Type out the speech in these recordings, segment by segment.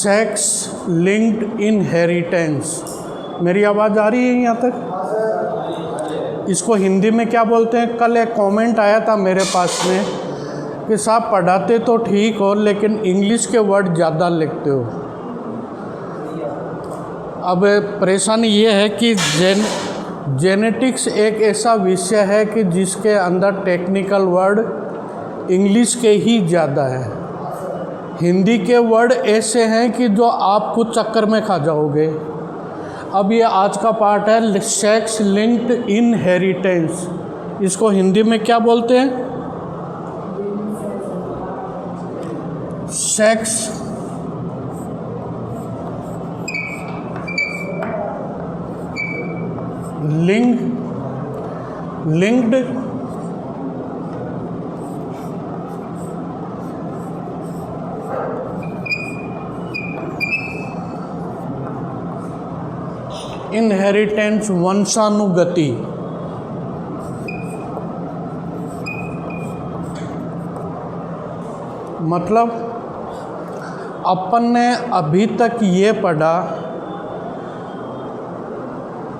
Sex linked inheritance. मेरी आवाज़ आ रही है यहाँ तक? इसको हिंदी में क्या बोलते हैं? कल एक कमेंट आया था मेरे पास में कि साहब पढ़ाते तो ठीक हो लेकिन इंग्लिश के वर्ड ज़्यादा लिखते हो। अब परेशानी ये है कि जेनेटिक्स एक ऐसा विषय है कि जिसके अंदर टेक्निकल वर्ड इंग्लिश के ही ज़्यादा है। हिंदी के वर्ड ऐसे हैं कि जो आप कुछ चक्कर में खा जाओगे। अब ये आज का पार्ट है सेक्स लिंक्ड इनहेरिटेंस। इसको हिंदी में क्या बोलते हैं? सेक्स लिंक्ड इनहेरिटेंस, वंशानुगति। मतलब अपन ने अभी तक ये पढ़ा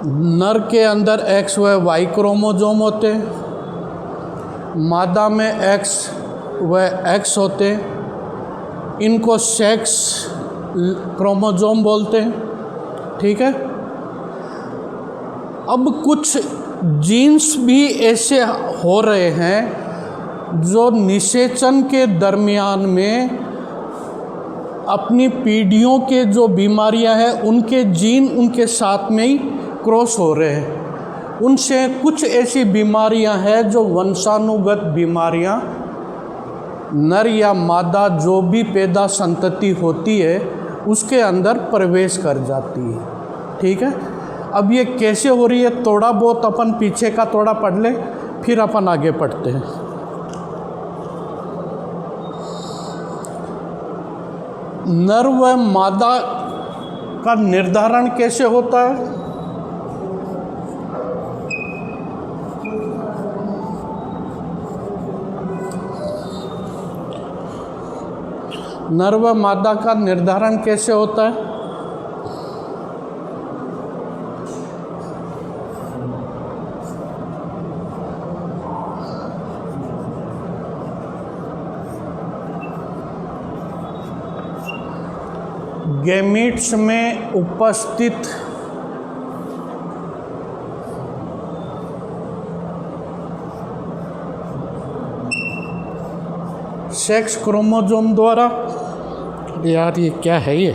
नर के अंदर एक्स व वाई क्रोमोजोम होते, मादा में एक्स व एक्स होते, इनको सेक्स क्रोमोजोम बोलते हैं। ठीक है। अब कुछ जीन्स भी ऐसे हो रहे हैं जो निषेचन के दरमियान में अपनी पीढ़ियों के जो बीमारियां हैं उनके जीन उनके साथ में ही क्रॉस हो रहे हैं। उनसे कुछ ऐसी बीमारियां हैं जो वंशानुगत बीमारियां नर या मादा जो भी पैदा संतति होती है उसके अंदर प्रवेश कर जाती है। ठीक है। अब ये कैसे हो रही है थोड़ा बहुत अपन पीछे का थोड़ा पढ़ लें, फिर अपन आगे पढ़ते हैं। नर व मादा का निर्धारण कैसे होता है? नर व मादा का निर्धारण कैसे होता है? गैमीट्स में उपस्थित सेक्स क्रोमोसोम द्वारा। यार ये क्या है? ये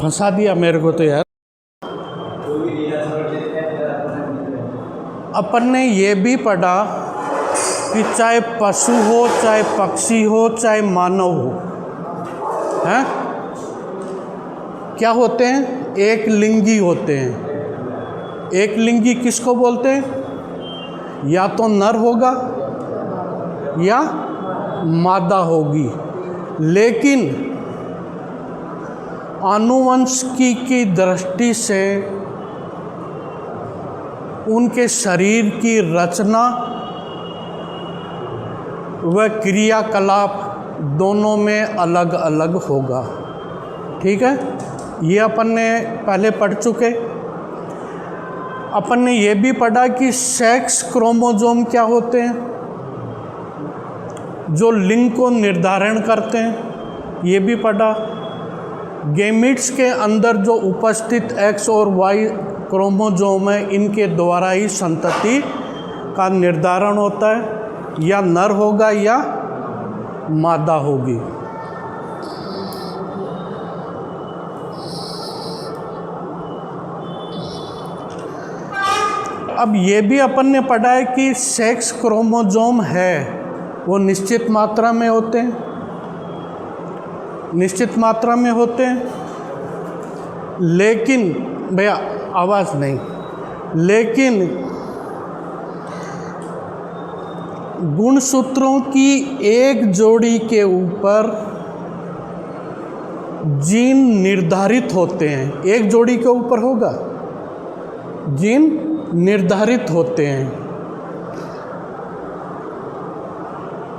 फंसा दिया मेरे को तो यार। अपन ने ये भी पढ़ा कि चाहे पशु हो, चाहे पक्षी हो, चाहे मानव हो, हैं क्या होते हैं? एक लिंगी होते हैं। एक लिंगी किसको बोलते हैं? या तो नर होगा या मादा होगी। लेकिन आनुवंशिकी की दृष्टि से उनके शरीर की रचना व क्रियाकलाप दोनों में अलग अलग होगा। ठीक है। ये अपन ने पहले पढ़ चुके। अपन ने ये भी पढ़ा कि सेक्स क्रोमोसोम क्या होते हैं, जो लिंग को निर्धारण करते हैं। ये भी पढ़ा। गैमीट्स के अंदर जो उपस्थित एक्स और वाई क्रोमोसोम है इनके द्वारा ही संतति का निर्धारण होता है, या नर होगा या मादा होगी। अब ये भी अपन ने पढ़ा है कि सेक्स क्रोमोसोम है वो निश्चित मात्रा में होते हैं, निश्चित मात्रा में होते हैं। लेकिन भैया आवाज़ नहीं, लेकिन गुणसूत्रों की एक जोड़ी के ऊपर जीन निर्धारित होते हैं। एक जोड़ी के ऊपर होगा, जीन निर्धारित होते हैं।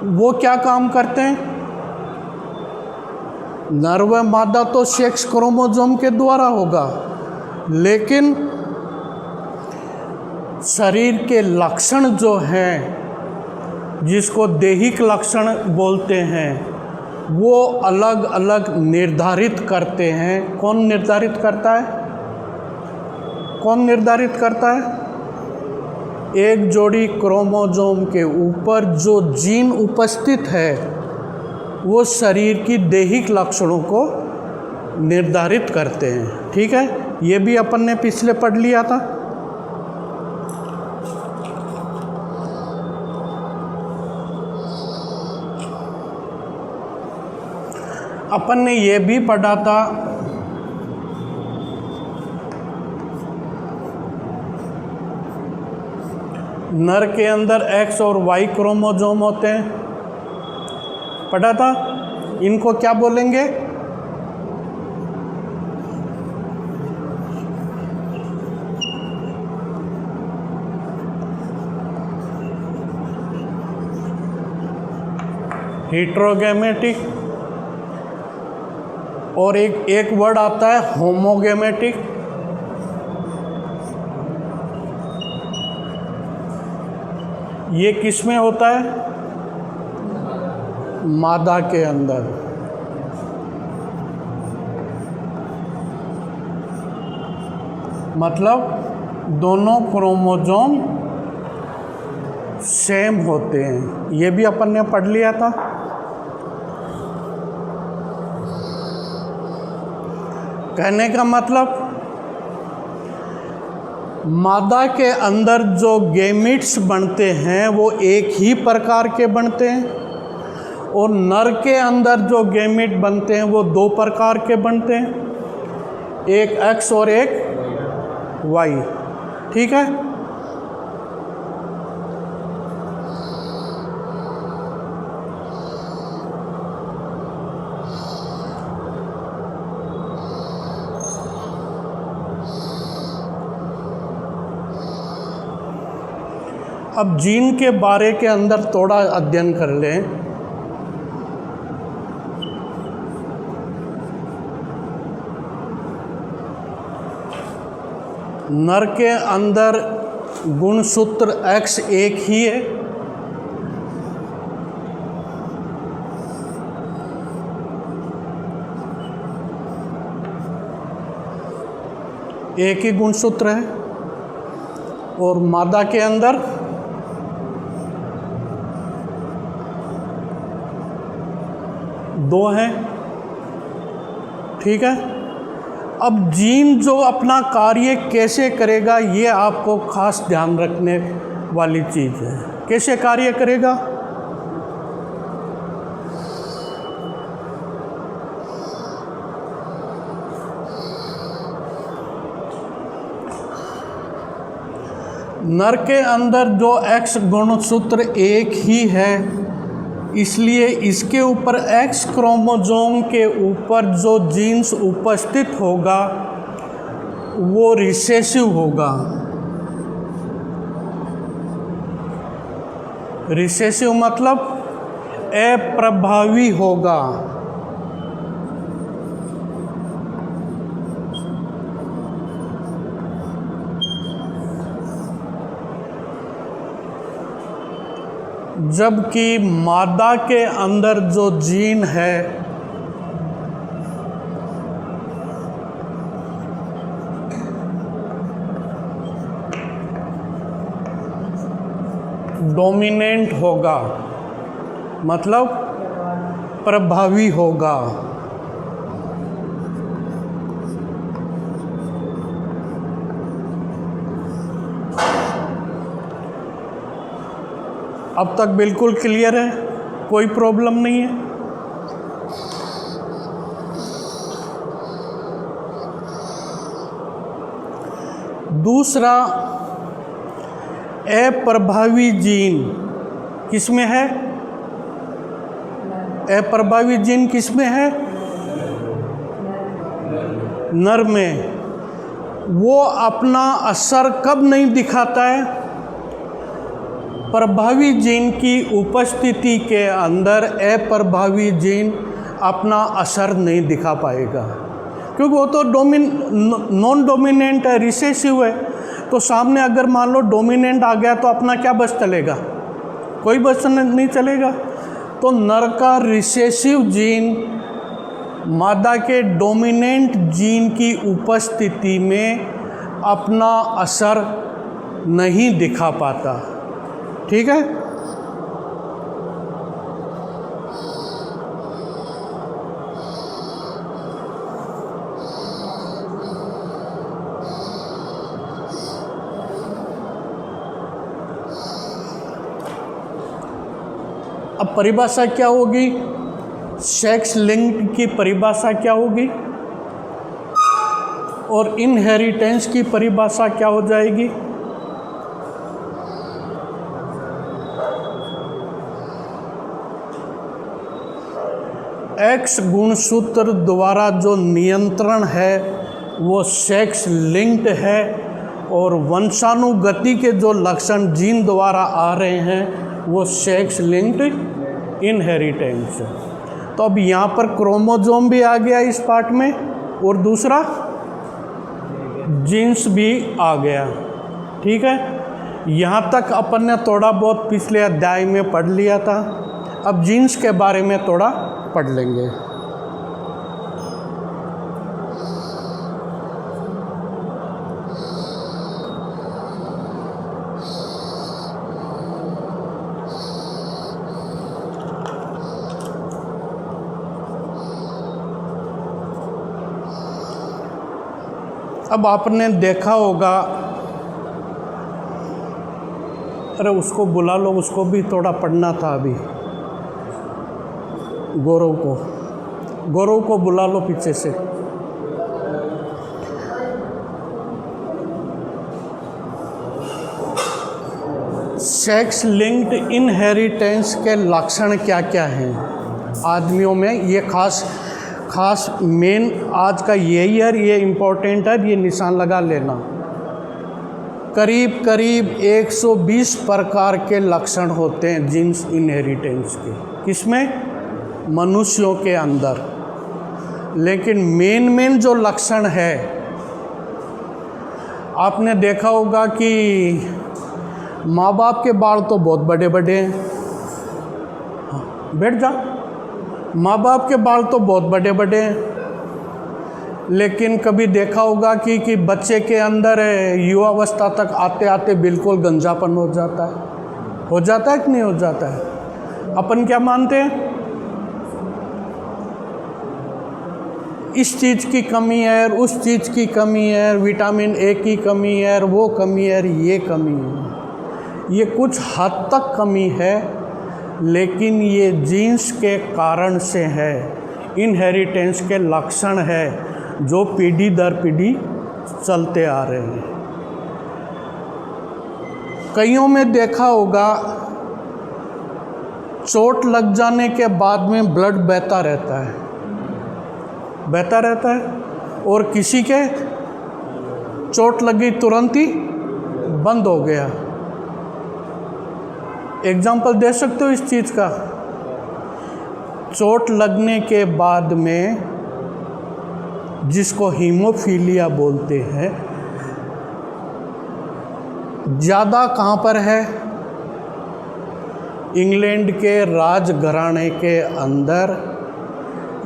वो क्या काम करते हैं? नर व मादा तो सेक्स क्रोमोसोम के द्वारा होगा, लेकिन शरीर के लक्षण जो हैं, जिसको दैहिक लक्षण बोलते हैं, वो अलग अलग निर्धारित करते हैं। कौन निर्धारित करता है? कौन निर्धारित करता है? एक जोड़ी क्रोमोसोम के ऊपर जो जीन उपस्थित है, वो शरीर की दैहिक लक्षणों को निर्धारित करते हैं। ठीक है, ये भी अपन ने पिछले पढ़ लिया था। अपन ने ये भी पढ़ा था नर के अंदर एक्स और वाई क्रोमोसोम होते हैं, पढ़ा था। इनको क्या बोलेंगे? हेटेरोगैमेटिक, और एक वर्ड आता है होमोगैमेटिक। ये किस में होता है? मादा के अंदर। मतलब दोनों क्रोमोसोम सेम होते हैं। ये भी अपन ने पढ़ लिया था। कहने का मतलब मादा के अंदर जो गैमीट्स बनते हैं वो एक ही प्रकार के बनते हैं, और नर के अंदर जो गैमीट बनते हैं वो दो प्रकार के बनते हैं, एक एक्स और एक वाई। ठीक है, अब जीन के बारे के अंदर थोड़ा अध्ययन कर लें। नर के अंदर गुणसूत्र X एक ही है, एक ही गुणसूत्र है, और मादा के अंदर दो हैं। ठीक है, अब जीन जो अपना कार्य कैसे करेगा, ये आपको खास ध्यान रखने वाली चीज़ है। कैसे कार्य करेगा? नर के अंदर जो X गुणसूत्र एक ही है, इसलिए इसके ऊपर एक्स क्रोमोसोम के ऊपर जो जीन्स उपस्थित होगा वो रिसेसिव होगा। रिसेसिव मतलब अप्रभावी होगा। जबकि मादा के अंदर जो जीन है डोमिनेंट होगा, मतलब प्रभावी होगा। अब तक बिल्कुल क्लियर है, कोई प्रॉब्लम नहीं है। दूसरा, अप्रभावी जीन किसमें है? अप्रभावी जीन किसमें है? नर में। वो अपना असर कब नहीं दिखाता है? प्रभावी जीन की उपस्थिति के अंदर अप्रभावी जीन अपना असर नहीं दिखा पाएगा, क्योंकि वो तो नॉन डोमिनेंट है, रिसेसिव है। तो सामने अगर मान लो डोमिनेंट आ गया तो अपना क्या बस चलेगा? कोई बस नहीं चलेगा। तो नर का रिसेसिव जीन मादा के डोमिनेंट जीन की उपस्थिति में अपना असर नहीं दिखा पाता। ठीक है। अब परिभाषा क्या होगी? सेक्स लिंक की परिभाषा क्या होगी और इनहेरिटेंस की परिभाषा क्या हो जाएगी? एक्स गुणसूत्र द्वारा जो नियंत्रण है वो सेक्स लिंक्ड है, और वंशानुगति के जो लक्षण जीन द्वारा आ रहे हैं वो सेक्स लिंक्ड इनहेरिटेंस। तो अब यहाँ पर क्रोमोजोम भी आ गया इस पार्ट में, और दूसरा जीन्स भी आ गया। ठीक है। यहाँ तक अपन ने थोड़ा बहुत पिछले अध्याय में पढ़ लिया था। अब जीन्स के बारे में थोड़ा पढ़ लेंगे। अब आपने देखा होगा, अरे उसको बुला लो, उसको भी थोड़ा पढ़ना था अभी। गौरव को बुला लो पीछे से। सेक्स लिंक्ड इनहेरिटेंस के लक्षण क्या क्या हैं आदमियों में? ये खास मेन आज का यही है, ये इम्पोर्टेंट है, ये निशान लगा लेना। करीब 120 प्रकार के लक्षण होते हैं जीन्स इनहेरिटेंस के। किसमें? मनुष्यों के अंदर। लेकिन मेन जो लक्षण है, आपने देखा होगा कि माँ बाप के बाल तो बहुत बड़े बड़े हैं। बैठ जा। माँ बाप के बाल तो बहुत बड़े बड़े हैं, लेकिन कभी देखा होगा कि बच्चे के अंदर युवावस्था तक आते आते बिल्कुल गंजापन हो जाता है कि नहीं हो जाता है? अपन क्या मानते हैं? इस चीज़ की कमी है, उस चीज़ की कमी है, विटामिन ए की कमी है, वो कमी है, ये कमी है। ये कुछ हद तक कमी है, लेकिन ये जीन्स के कारण से है, इनहेरिटेंस के लक्षण है जो पीढ़ी दर पीढ़ी चलते आ रहे हैं। कईयों में देखा होगा चोट लग जाने के बाद में ब्लड बहता रहता है, और किसी के चोट लगी तुरंत ही बंद हो गया। एग्जाम्पल दे सकते हो इस चीज़ का? चोट लगने के बाद में, जिसको हीमोफीलिया बोलते हैं, ज़्यादा कहाँ पर है? इंग्लैंड के राजघराने के अंदर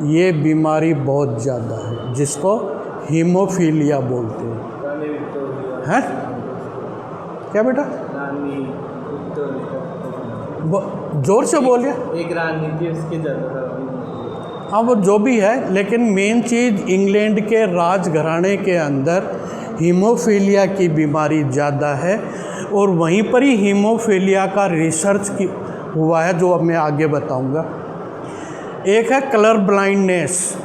ये बीमारी बहुत ज़्यादा है, जिसको हीमोफीलिया बोलते हैं। क्या बेटा? जोर से बोलिए। एक रानी थी, उसकी ज़्यादा। हाँ, वो जो भी है, लेकिन मेन चीज़ इंग्लैंड के राजघराने के अंदर हीमोफीलिया की बीमारी ज़्यादा है, और वहीं पर ही हीमोफीलिया का रिसर्च हुआ है, जो अब मैं आगे बताऊंगा। एक है कलर ब्लाइंडनेस।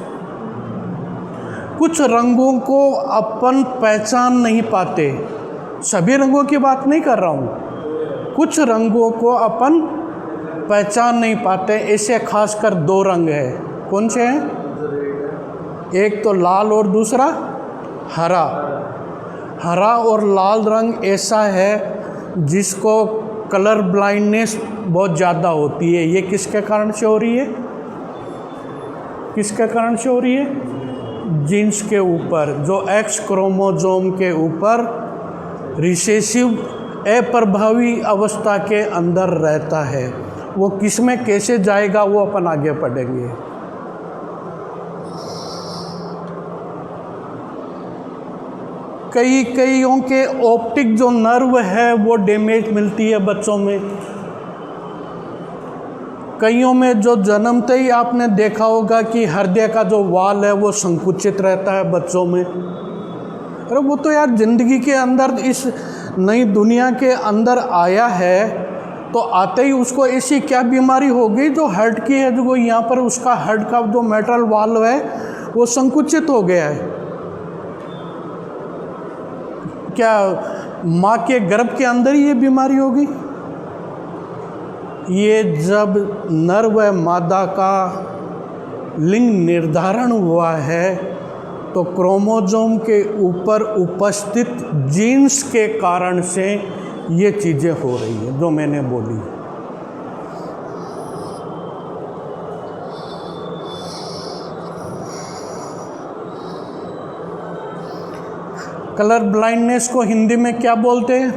कुछ रंगों को अपन पहचान नहीं पाते। सभी रंगों की बात नहीं कर रहा हूँ, कुछ रंगों को अपन पहचान नहीं पाते। ऐसे खासकर 2 रंग है। कौन से हैं? एक तो लाल और दूसरा हरा। हरा और लाल रंग ऐसा है जिसको कलर ब्लाइंडनेस बहुत ज़्यादा होती है। ये किसके कारण से हो रही है? किसके कारण से हो रही है? जीन्स के ऊपर, जो एक्स क्रोमोसोम के ऊपर रिसेसिव अप्रभावी अवस्था के अंदर रहता है। वो किस में कैसे जाएगा वो अपन आगे पढ़ेंगे। कईयों के ऑप्टिक जो नर्व है वो डैमेज मिलती है बच्चों में। कईयों में जो जन्मते ही आपने देखा होगा कि हृदय का जो वाल है वो संकुचित रहता है बच्चों में। अरे वो तो यार ज़िंदगी के अंदर इस नई दुनिया के अंदर आया है तो आते ही उसको ऐसी क्या बीमारी हो गई जो हार्ट की है, जो यहाँ पर उसका हार्ट का जो मेटल वाल्व है वो संकुचित हो गया है। क्या माँ के गर्भ के अंदर ही ये बीमारी होगी? ये जब नर व मादा का लिंग निर्धारण हुआ है तो क्रोमोसोम के ऊपर उपस्थित जीन्स के कारण से ये चीज़ें हो रही हैं जो मैंने बोली। कलर ब्लाइंडनेस को हिंदी में क्या बोलते हैं?